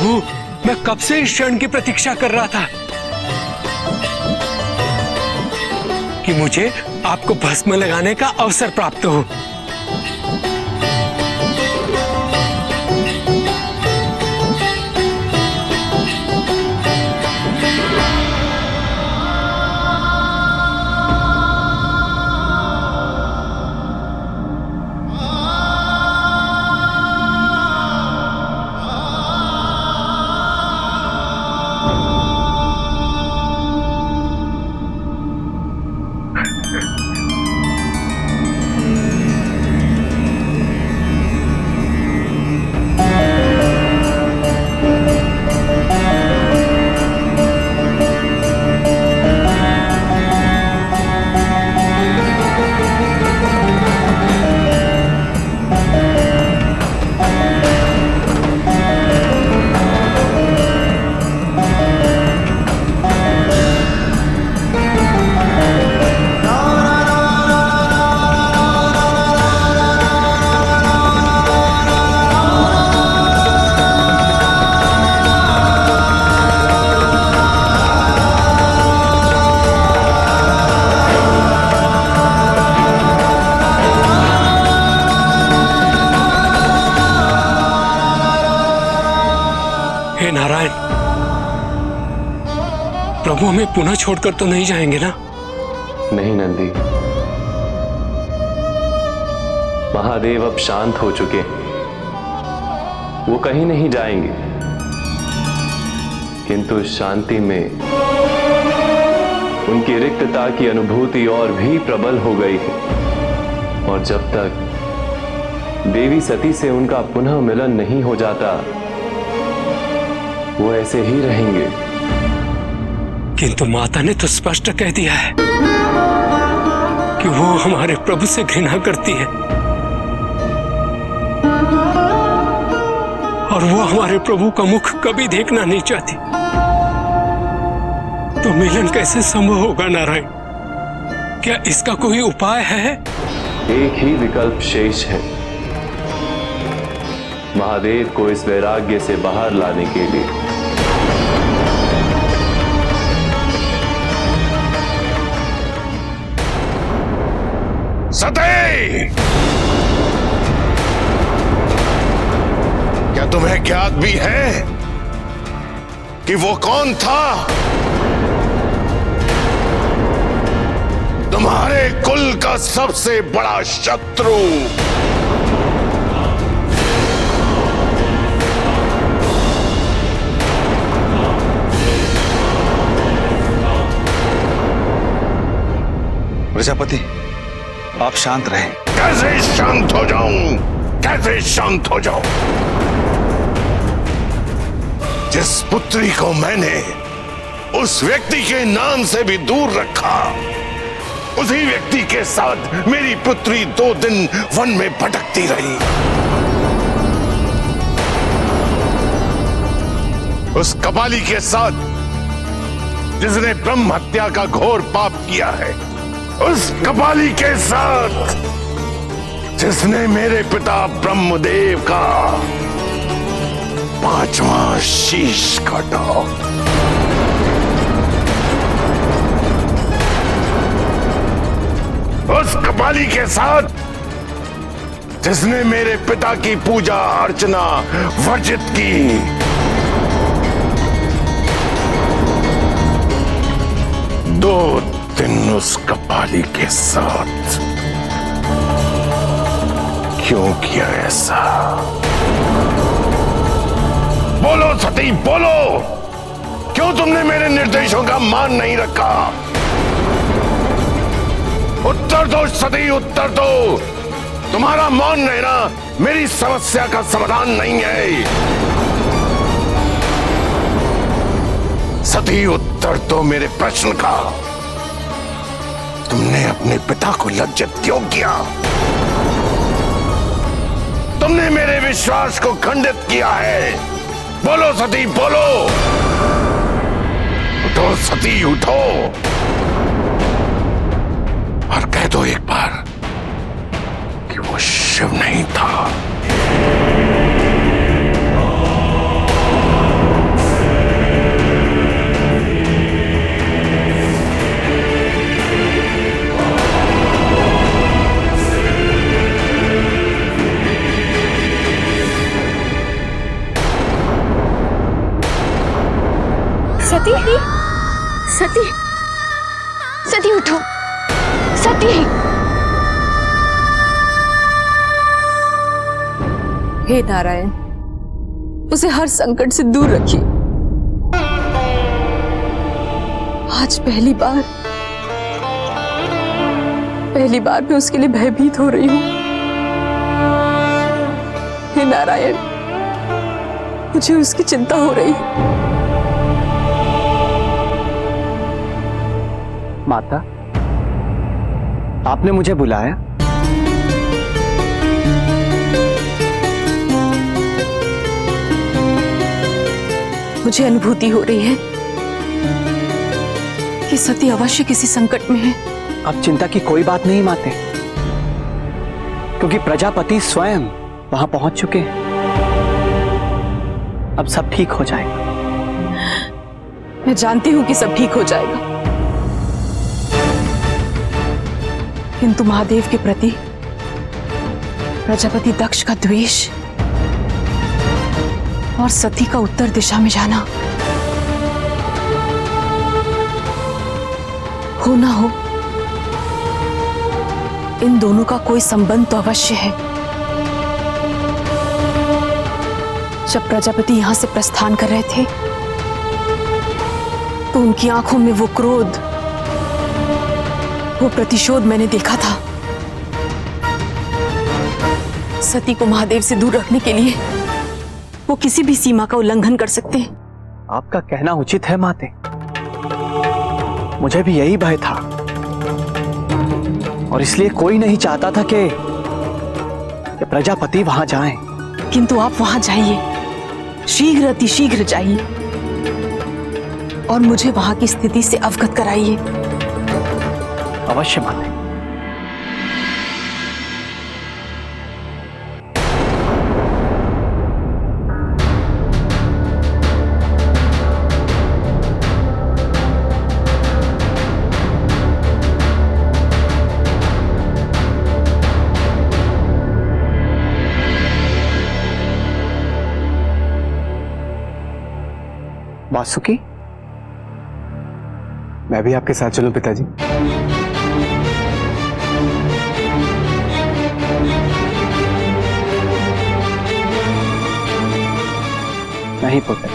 प्रभु, मैं कब से इस क्षण की प्रतीक्षा कर रहा था कि मुझे आपको भस्म लगाने का अवसर प्राप्त हो। हे नारायण, प्रभु हमें पुनः छोड़कर तो नहीं जाएंगे ना? नहीं नंदी, महादेव अब शांत हो चुके हैं, वो कहीं नहीं जाएंगे। किंतु शांति में उनकी रिक्तता की अनुभूति और भी प्रबल हो गई है, और जब तक देवी सती से उनका पुनः मिलन नहीं हो जाता, वो ऐसे ही रहेंगे। किंतु माता ने तो स्पष्ट कह दिया है कि वो हमारे प्रभु से घृणा करती है और वो हमारे प्रभु का मुख कभी देखना नहीं चाहती। तो मिलन कैसे संभव होगा नारायण? क्या इसका कोई उपाय है? एक ही विकल्प शेष है, महादेव को इस वैराग्य से बाहर लाने के लिए। सती, क्या तुम्हें ज्ञात भी है कि वो कौन था? तुम्हारे कुल का सबसे बड़ा शत्रु। प्रजापति, आप शांत रहें। कैसे शांत हो जाऊं? कैसे शांत हो जाऊं? जिस पुत्री को मैंने उस व्यक्ति के नाम से भी दूर रखा, उसी व्यक्ति के साथ मेरी पुत्री 2 दिन वन में भटकती रही। उस कपाली के साथ जिसने ब्रह्म हत्या का घोर पाप किया है, उस कपाली के साथ जिसने मेरे पिता ब्रह्मदेव का 5वां शीश काटा, उस कपाली के साथ जिसने मेरे पिता की पूजा अर्चना वर्जित की, दो दिन उस कपाली के साथ क्यों किया ऐसा? बोलो सती, बोलो, क्यों तुमने मेरे निर्देशों का मान नहीं रखा? उत्तर दो सती, उत्तर दो। तुम्हारा मौन रहना मेरी समस्या का समाधान नहीं है। सती, उत्तर दो मेरे प्रश्न का। तुमने अपने पिता को लज्जित क्यों किया? तुमने मेरे विश्वास को खंडित किया है। बोलो सती, बोलो। उठो सती, उठो और कह दो एक बार कि वो शिव नहीं था। सती, सती उठो, सती। हे नारायण, उसे हर संकट से दूर रखिए। आज पहली बार मैं उसके लिए भयभीत हो रही हूं। हे नारायण, मुझे उसकी चिंता हो रही है। माता, आपने मुझे बुलाया? मुझे अनुभूति हो रही है कि सती अवश्य किसी संकट में है। अब चिंता की कोई बात नहीं माते, क्योंकि प्रजापति स्वयं वहां पहुंच चुके हैं। अब सब ठीक हो जाएगा। मैं जानती हूं कि सब ठीक हो जाएगा, किंतु महादेव के प्रति प्रजापति दक्ष का द्वेष और सती का उत्तर दिशा में जाना, हो ना हो, इन दोनों का कोई संबंध तो अवश्य है। जब प्रजापति यहां से प्रस्थान कर रहे थे तो उनकी आंखों में वो क्रोध, वो प्रतिशोध मैंने देखा था। सती को महादेव से दूर रखने के लिए वो किसी भी सीमा का उल्लंघन कर सकते हैं। आपका कहना उचित है माते, मुझे भी यही भय था और इसलिए कोई नहीं चाहता था कि प्रजापति वहां जाएं। किंतु आप वहां जाइए, शीघ्र अतिशीघ्र जाइए और मुझे वहां की स्थिति से अवगत कराइए। अवश्य माते। वासुकी, मैं भी आपके साथ चलूं पिताजी? नहीं पुत्र,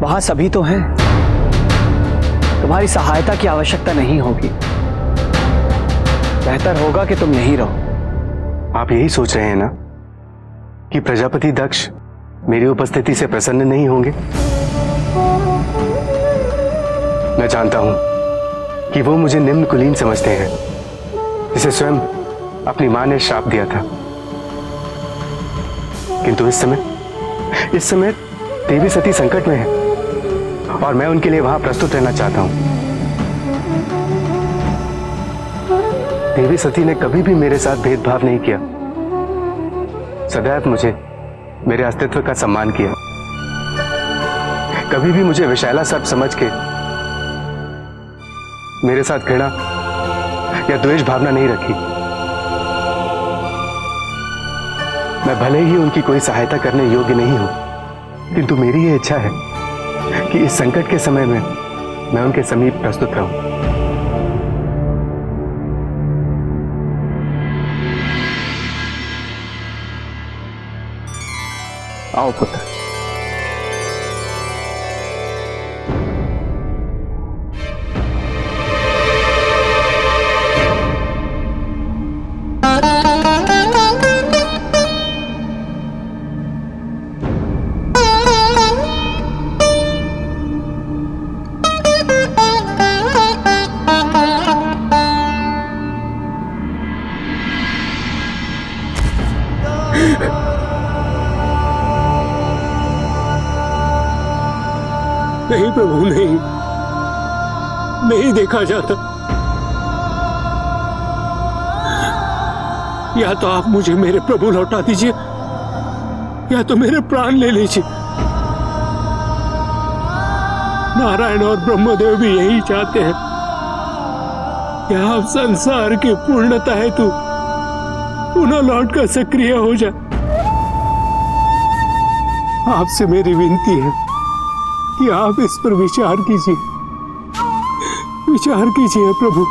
वहां सभी तो हैं। तुम्हारी सहायता की आवश्यकता नहीं होगी। बेहतर होगा कि तुम नहीं रहो। आप यही सोच रहे हैं ना कि प्रजापति दक्ष मेरी उपस्थिति से प्रसन्न नहीं होंगे? मैं जानता हूं कि वो मुझे निम्न कुलीन समझते हैं, जिसे स्वयं अपनी मां ने श्राप दिया था। किंतु इस समय देवी सती संकट में है और मैं उनके लिए वहां प्रस्तुत रहना चाहता हूं। देवी सती ने कभी भी मेरे साथ भेदभाव नहीं किया, सदैव मुझे मेरे अस्तित्व का सम्मान किया। कभी भी मुझे विषैला सर्प समझ के मेरे साथ घृणा या द्वेष भावना नहीं रखी। मैं भले ही उनकी कोई सहायता करने योग्य नहीं हूं, किंतु मेरी यह इच्छा है कि इस संकट के समय में मैं उनके समीप प्रस्तुत रहूं। आओ पुत्र। नहीं प्रभु, नहीं देखा जाता। या तो आप मुझे मेरे प्रभु लौटा दीजिए या तो मेरे प्राण ले लीजिए। नारायण और ब्रह्मदेव भी यही चाहते हैं कि आप संसार की पूर्णता हेतु पुनः लौटकर सक्रिय हो जाए। आपसे मेरी विनती है कि आप इस पर विचार कीजिए, विचार कीजिए प्रभु।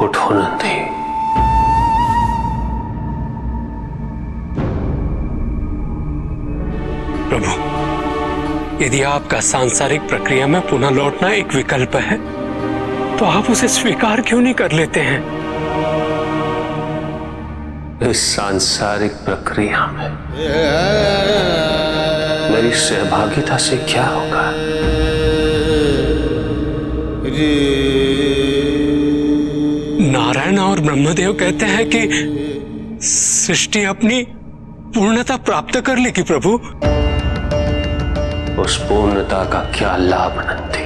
उठो नंदी। प्रभु, यदि आपका सांसारिक प्रक्रिया में पुनः लौटना एक विकल्प है तो आप उसे स्वीकार क्यों नहीं कर लेते हैं? इस सांसारिक प्रक्रिया में मेरी सहभागिता से क्या होगा? नारायण और ब्रह्मदेव कहते हैं कि सृष्टि अपनी पूर्णता प्राप्त कर लेगी प्रभु। उस पूर्णता का क्या लाभ नंदी,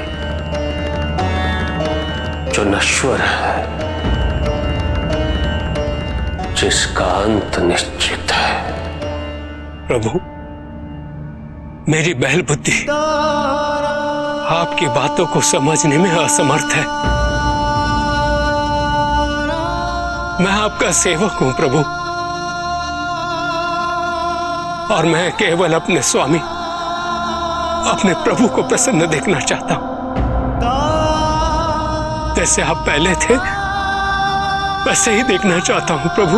जो नश्वर है, जिसका अंत निश्चित है। प्रभु, मेरी बहल बुद्धि आपकी बातों को समझने में असमर्थ है। मैं आपका सेवक हूं प्रभु, और मैं केवल अपने स्वामी, अपने प्रभु को प्रसन्न देखना चाहता हूं। जैसे आप पहले थे वैसे ही देखना चाहता हूं प्रभु।